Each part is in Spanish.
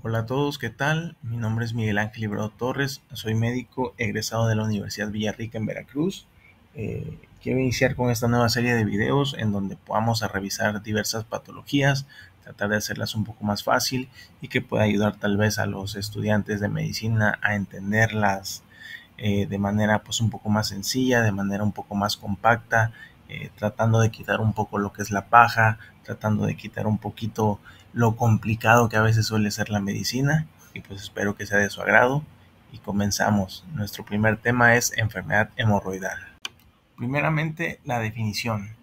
Hola a todos, ¿qué tal? Mi nombre es Miguel Ángel Librado Torres, soy médico egresado de la Universidad Villarrica en Veracruz. Quiero iniciar con esta nueva serie de videos en donde podamos revisar diversas patologías, tratar de hacerlas un poco más fácil y que pueda ayudar tal vez a los estudiantes de medicina a entenderlas de manera pues un poco más sencilla, de manera un poco más compacta, tratando de quitar un poco lo que es la paja, tratando de quitar un poquito lo complicado que a veces suele ser la medicina, y pues espero que sea de su agrado y comenzamos. Nuestro primer tema es enfermedad hemorroidal. Primeramente, la definición.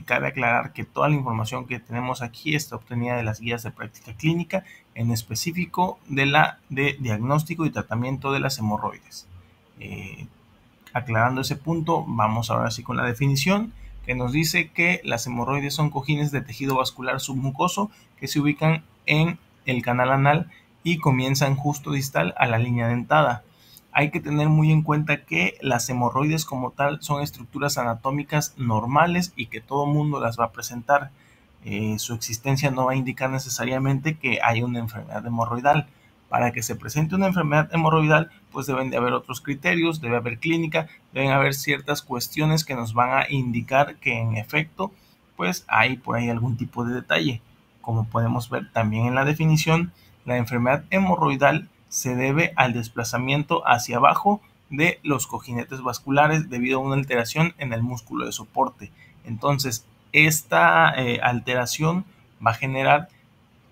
Cabe aclarar que toda la información que tenemos aquí está obtenida de las guías de práctica clínica, en específico de diagnóstico y tratamiento de las hemorroides. Eh, Aclarando ese punto, vamos ahora sí con la definición, que nos dice que las hemorroides son cojines de tejido vascular submucoso que se ubican en el canal anal y comienzan justo distal a la línea dentada. Hay que tener muy en cuenta que las hemorroides como tal son estructuras anatómicas normales y que todo mundo las va a presentar. Su existencia no va a indicar necesariamente que hay una enfermedad hemorroidal. Para que se presente una enfermedad hemorroidal, pues deben de haber otros criterios, debe haber clínica, deben haber ciertas cuestiones que nos van a indicar que en efecto, pues hay por ahí algún tipo de detalle. Como podemos ver también en la definición, la enfermedad hemorroidal se debe al desplazamiento hacia abajo de los cojinetes vasculares debido a una alteración en el músculo de soporte. Entonces, esta alteración va a generar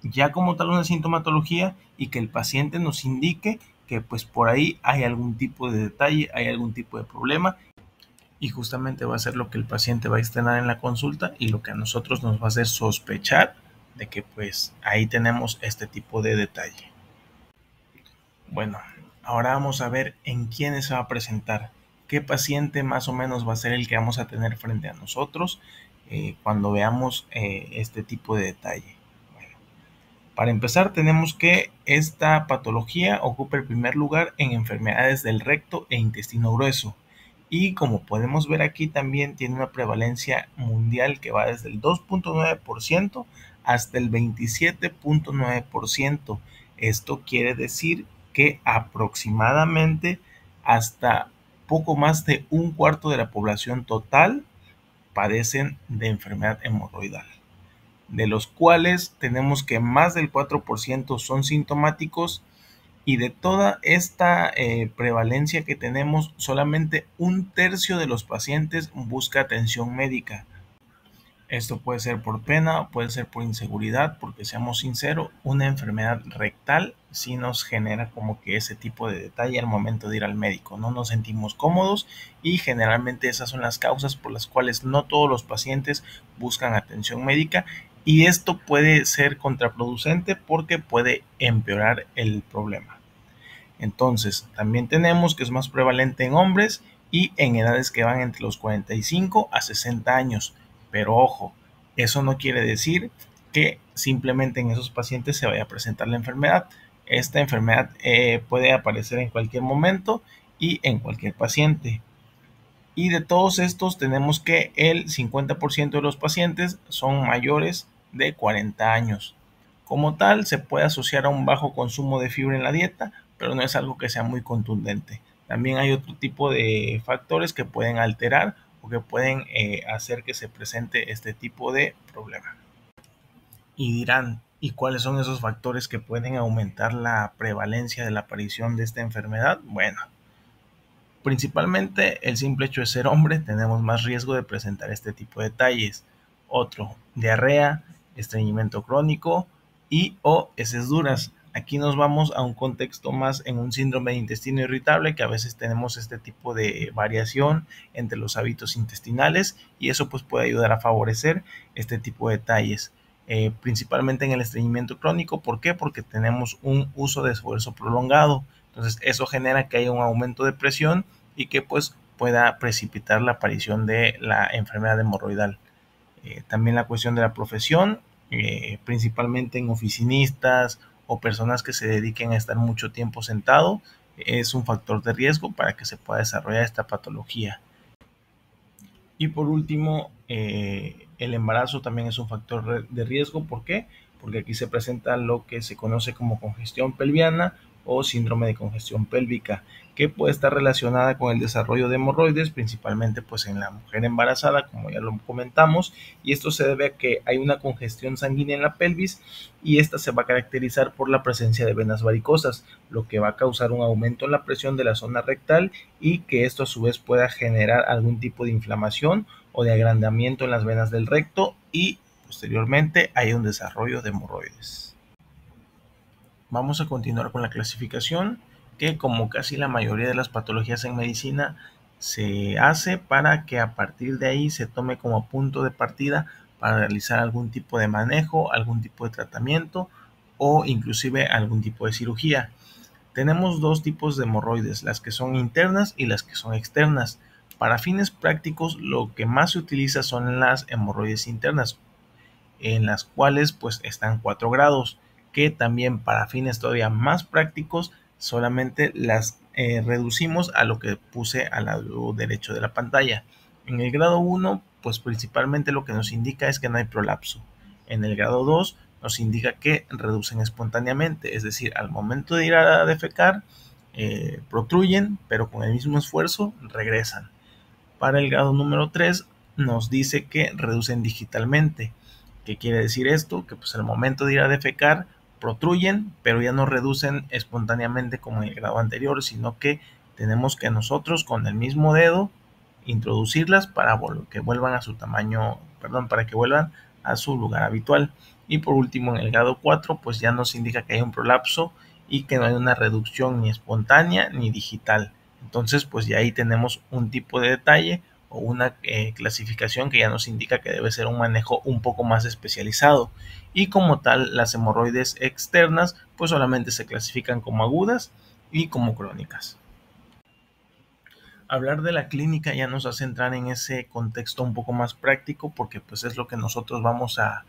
ya como tal una sintomatología y que el paciente nos indique que pues por ahí hay algún tipo de detalle, hay algún tipo de problema, y justamente va a ser lo que el paciente va a externar en la consulta y lo que a nosotros nos va a hacer sospechar de que pues ahí tenemos este tipo de detalle. Bueno, ahora vamos a ver en quiénes se va a presentar, qué paciente más o menos va a ser el que vamos a tener frente a nosotros cuando veamos este tipo de detalle. Bueno, para empezar, tenemos que esta patología ocupa el primer lugar en enfermedades del recto e intestino grueso. Y como podemos ver aquí, también tiene una prevalencia mundial que va desde el 2.9% hasta el 27.9%. Esto quiere decir que aproximadamente hasta poco más de un cuarto de la población total padecen de enfermedad hemorroidal, de los cuales tenemos que más del 4% son sintomáticos, y de toda esta prevalencia que tenemos, solamente un tercio de los pacientes busca atención médica. Esto puede ser por pena, puede ser por inseguridad, porque seamos sinceros, una enfermedad rectal sí nos genera como que ese tipo de detalle al momento de ir al médico. No nos sentimos cómodos y generalmente esas son las causas por las cuales no todos los pacientes buscan atención médica, y esto puede ser contraproducente porque puede empeorar el problema. Entonces, también tenemos que es más prevalente en hombres y en edades que van entre los 45 a 60 años. Pero ojo, eso no quiere decir que simplemente en esos pacientes se vaya a presentar la enfermedad. Esta enfermedad puede aparecer en cualquier momento y en cualquier paciente. Y de todos estos tenemos que el 50% de los pacientes son mayores de 40 años. Como tal, se puede asociar a un bajo consumo de fibra en la dieta, pero no es algo que sea muy contundente. También hay otro tipo de factores que pueden alterar o que pueden hacer que se presente este tipo de problema. Y dirán, ¿y cuáles son esos factores que pueden aumentar la prevalencia de la aparición de esta enfermedad? Bueno, principalmente el simple hecho de ser hombre, tenemos más riesgo de presentar este tipo de detalles. Otro, diarrea, estreñimiento crónico y o heces duras. Aquí nos vamos a un contexto más en un síndrome de intestino irritable, que a veces tenemos este tipo de variación entre los hábitos intestinales, y eso pues puede ayudar a favorecer este tipo de detalles. Principalmente en el estreñimiento crónico. ¿Por qué? Porque tenemos un uso de esfuerzo prolongado. Entonces eso genera que haya un aumento de presión y que pues pueda precipitar la aparición de la enfermedad hemorroidal. También la cuestión de la profesión, principalmente en oficinistas o personas que se dediquen a estar mucho tiempo sentado, es un factor de riesgo para que se pueda desarrollar esta patología. Y por último, el embarazo también es un factor de riesgo. ¿Por qué? porque aquí se presenta lo que se conoce como congestión pelviana o síndrome de congestión pélvica, que puede estar relacionada con el desarrollo de hemorroides, principalmente pues en la mujer embarazada, como ya lo comentamos, y esto se debe a que hay una congestión sanguínea en la pelvis y esta se va a caracterizar por la presencia de venas varicosas, lo que va a causar un aumento en la presión de la zona rectal y que esto a su vez pueda generar algún tipo de inflamación o de agrandamiento en las venas del recto y posteriormente hay un desarrollo de hemorroides. Vamos a continuar con la clasificación, que como casi la mayoría de las patologías en medicina se hace para que a partir de ahí se tome como punto de partida para realizar algún tipo de manejo, algún tipo de tratamiento o inclusive algún tipo de cirugía. Tenemos dos tipos de hemorroides, las que son internas y las que son externas. Para fines prácticos, lo que más se utiliza son las hemorroides internas, en las cuales pues están 4 grados, que también para fines todavía más prácticos solamente las reducimos a lo que puse al lado derecho de la pantalla. En el grado 1 pues principalmente lo que nos indica es que no hay prolapso. En el grado 2 nos indica que reducen espontáneamente, es decir, al momento de ir a defecar protruyen, pero con el mismo esfuerzo regresan. Para el grado número 3 nos dice que reducen digitalmente. ¿Qué quiere decir esto? Que pues al momento de ir a defecar protruyen, pero ya no reducen espontáneamente como en el grado anterior, sino que tenemos que nosotros con el mismo dedo introducirlas para que vuelvan a su tamaño, perdón, para que vuelvan a su lugar habitual. Y por último, en el grado 4, pues ya nos indica que hay un prolapso y que no hay una reducción ni espontánea ni digital. Entonces, pues ya ahí tenemos un tipo de detalle o una clasificación que ya nos indica que debe ser un manejo un poco más especializado. Y como tal, las hemorroides externas, pues solamente se clasifican como agudas y como crónicas. Hablar de la clínica ya nos hace entrar en ese contexto un poco más práctico porque pues es lo que nosotros vamos a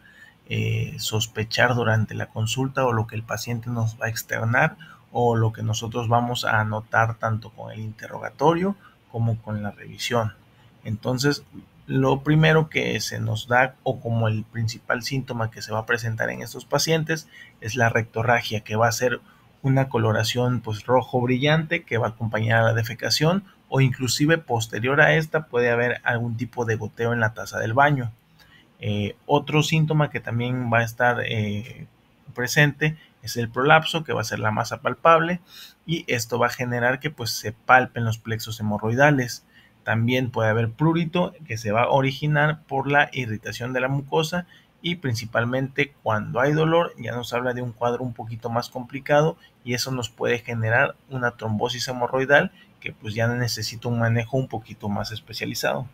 sospechar durante la consulta o lo que el paciente nos va a externar o lo que nosotros vamos a anotar tanto con el interrogatorio como con la revisión. Entonces, lo primero que se nos da o como el principal síntoma que se va a presentar en estos pacientes es la rectorragia, que va a ser una coloración pues rojo brillante que va a acompañar a la defecación o inclusive posterior a esta puede haber algún tipo de goteo en la taza del baño. Otro síntoma que también va a estar presente es el prolapso, que va a ser la masa palpable y esto va a generar que pues se palpen los plexos hemorroidales. También puede haber prurito que se va a originar por la irritación de la mucosa y principalmente cuando hay dolor ya nos habla de un cuadro un poquito más complicado y eso nos puede generar una trombosis hemorroidal que pues ya necesita un manejo un poquito más especializado.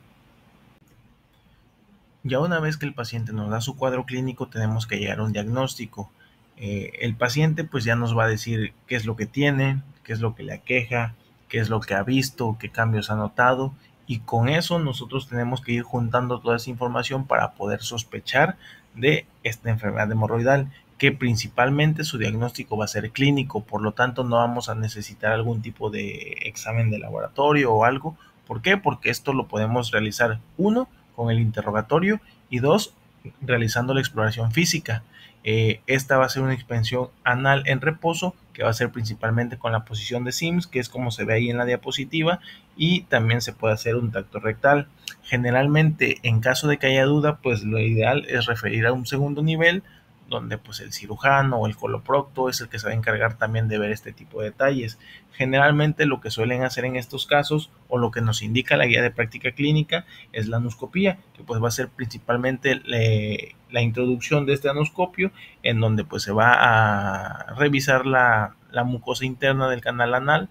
Ya una vez que el paciente nos da su cuadro clínico, tenemos que llegar a un diagnóstico. El paciente pues ya nos va a decir qué es lo que tiene, qué es lo que le aqueja, qué es lo que ha visto, qué cambios ha notado y con eso nosotros tenemos que ir juntando toda esa información para poder sospechar de esta enfermedad hemorroidal, que principalmente su diagnóstico va a ser clínico, por lo tanto no vamos a necesitar algún tipo de examen de laboratorio o algo. ¿Por qué? Porque esto lo podemos realizar uno con el interrogatorio y dos, realizando la exploración física. Esta va a ser una expansión anal en reposo que va a ser principalmente con la posición de Sims, que es como se ve ahí en la diapositiva, y también se puede hacer un tacto rectal. Generalmente, en caso de que haya duda, pues lo ideal es referir a un segundo nivel donde pues el cirujano o el coloprocto es el que se va a encargar también de ver este tipo de detalles. Generalmente lo que suelen hacer en estos casos o lo que nos indica la guía de práctica clínica es la anoscopía, que pues va a ser principalmente la introducción de este anoscopio en donde pues se va a revisar la mucosa interna del canal anal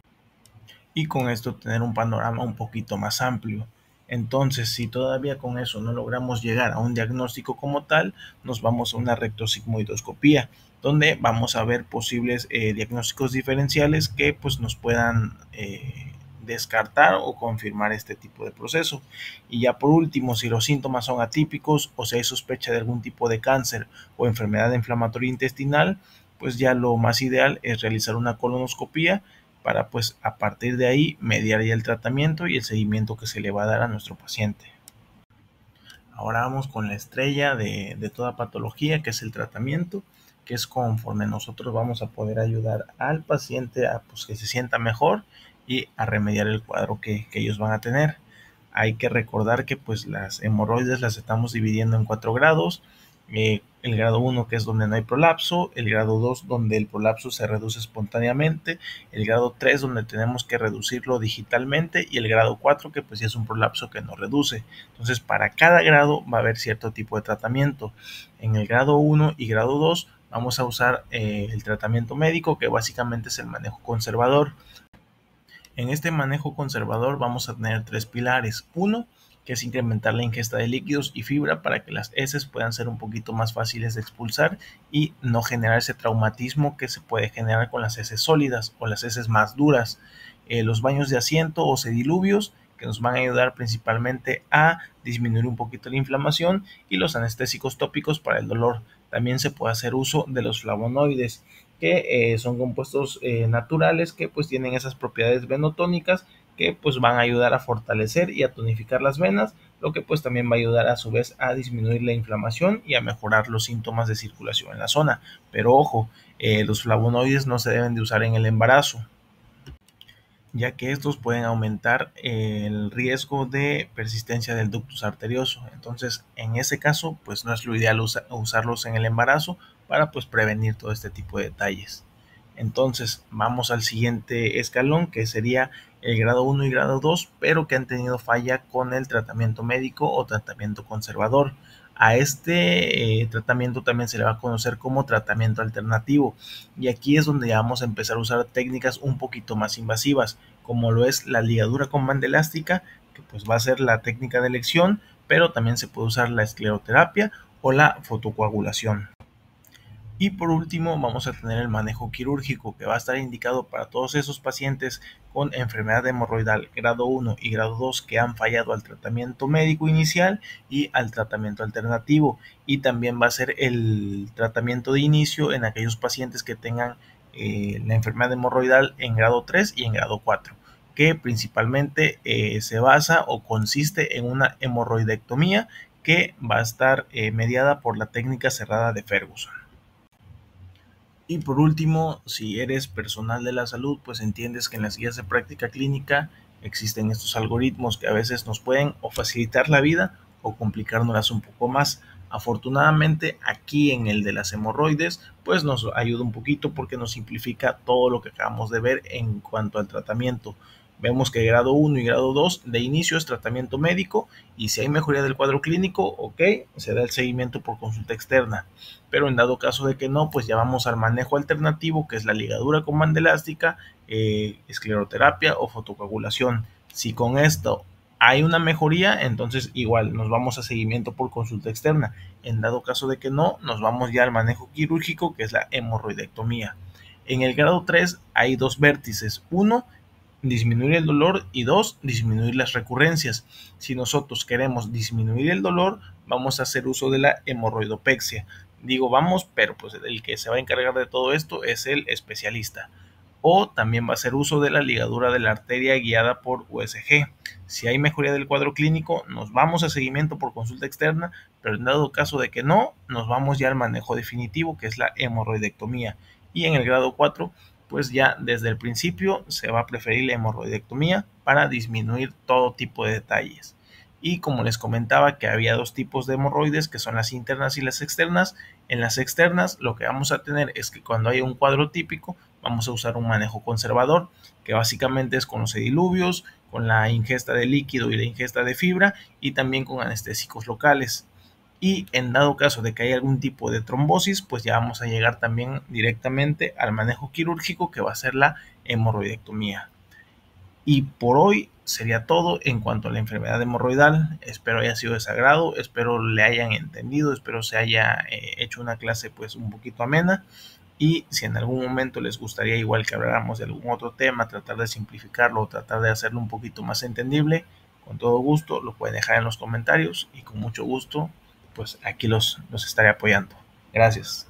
y con esto tener un panorama un poquito más amplio. Entonces, si todavía con eso no logramos llegar a un diagnóstico como tal, nos vamos a una rectosigmoidoscopía, donde vamos a ver posibles diagnósticos diferenciales que pues nos puedan descartar o confirmar este tipo de proceso. Y ya por último, si los síntomas son atípicos o si hay sospecha de algún tipo de cáncer o enfermedad inflamatoria intestinal, pues ya lo más ideal es realizar una colonoscopía para pues a partir de ahí mediar ya el tratamiento y el seguimiento que se le va a dar a nuestro paciente. Ahora vamos con la estrella de toda patología, que es el tratamiento. que es conforme nosotros vamos a poder ayudar al paciente a pues, que se sienta mejor y a remediar el cuadro que ellos van a tener. Hay que recordar que pues las hemorroides las estamos dividiendo en 4 grados. El grado 1 que es donde no hay prolapso, el grado 2 donde el prolapso se reduce espontáneamente, el grado 3 donde tenemos que reducirlo digitalmente y el grado 4 que pues ya es un prolapso que no reduce. Entonces para cada grado va a haber cierto tipo de tratamiento. En el grado 1 y grado 2 vamos a usar el tratamiento médico, que básicamente es el manejo conservador. En este manejo conservador vamos a tener 3 pilares. Uno, que es incrementar la ingesta de líquidos y fibra para que las heces puedan ser un poquito más fáciles de expulsar y no generar ese traumatismo que se puede generar con las heces sólidas o las heces más duras. Los baños de asiento o sediluvios, que nos van a ayudar principalmente a disminuir un poquito la inflamación, y los anestésicos tópicos para el dolor. También se puede hacer uso de los flavonoides, que son compuestos naturales que pues tienen esas propiedades venotónicas que pues van a ayudar a fortalecer y a tonificar las venas, lo que pues también va a ayudar a su vez a disminuir la inflamación y a mejorar los síntomas de circulación en la zona. Pero ojo, los flavonoides no se deben de usar en el embarazo, ya que estos pueden aumentar el riesgo de persistencia del ductus arterioso. Entonces, en ese caso, pues no es lo ideal usarlos en el embarazo para pues prevenir todo este tipo de detalles. Entonces, vamos al siguiente escalón, que sería el grado 1 y grado 2, pero que han tenido falla con el tratamiento médico o tratamiento conservador. A este tratamiento también se le va a conocer como tratamiento alternativo, y aquí es donde ya vamos a empezar a usar técnicas un poquito más invasivas, como lo es la ligadura con banda elástica, que pues va a ser la técnica de elección, pero también se puede usar la escleroterapia o la fotocoagulación. Y por último vamos a tener el manejo quirúrgico, que va a estar indicado para todos esos pacientes con enfermedad hemorroidal grado 1 y grado 2 que han fallado al tratamiento médico inicial y al tratamiento alternativo. Y también va a ser el tratamiento de inicio en aquellos pacientes que tengan la enfermedad hemorroidal en grado 3 y en grado 4, que principalmente se basa o consiste en una hemorroidectomía que va a estar mediada por la técnica cerrada de Ferguson. Y por último, si eres personal de la salud, pues entiendes que en las guías de práctica clínica existen estos algoritmos que a veces nos pueden o facilitar la vida o complicárnoslas un poco más. Afortunadamente, aquí en el de las hemorroides, pues nos ayuda un poquito porque nos simplifica todo lo que acabamos de ver en cuanto al tratamiento. Vemos que grado 1 y grado 2 de inicio es tratamiento médico, y si hay mejoría del cuadro clínico, ok, se da el seguimiento por consulta externa. Pero en dado caso de que no, pues ya vamos al manejo alternativo, que es la ligadura con banda elástica, escleroterapia o fotocoagulación. Si con esto hay una mejoría, entonces igual nos vamos a seguimiento por consulta externa. En dado caso de que no, nos vamos ya al manejo quirúrgico, que es la hemorroidectomía. En el grado 3 hay 2 vértices. Uno, disminuir el dolor, y 2, disminuir las recurrencias. Si nosotros queremos disminuir el dolor, vamos a hacer uso de la hemorroidopexia. Digo vamos, pero pues el que se va a encargar de todo esto es el especialista. O también va a hacer uso de la ligadura de la arteria guiada por USG. Si hay mejoría del cuadro clínico, nos vamos a seguimiento por consulta externa, pero en dado caso de que no, nos vamos ya al manejo definitivo, que es la hemorroidectomía. Y en el grado 4, pues ya desde el principio se va a preferir la hemorroidectomía para disminuir todo tipo de detalles. Y como les comentaba que había 2 tipos de hemorroides, que son las internas y las externas. En las externas lo que vamos a tener es que cuando hay un cuadro típico vamos a usar un manejo conservador, que básicamente es con los sediluvios, con la ingesta de líquido y la ingesta de fibra, y también con anestésicos locales. Y en dado caso de que haya algún tipo de trombosis, pues ya vamos a llegar también directamente al manejo quirúrgico, que va a ser la hemorroidectomía. Y por hoy sería todo en cuanto a la enfermedad hemorroidal. Espero haya sido de su agrado, espero le hayan entendido, espero se haya hecho una clase pues un poquito amena. Y si en algún momento les gustaría igual que habláramos de algún otro tema, tratar de simplificarlo o tratar de hacerlo un poquito más entendible, con todo gusto lo pueden dejar en los comentarios, y con mucho gusto pues aquí los estaré apoyando. Gracias.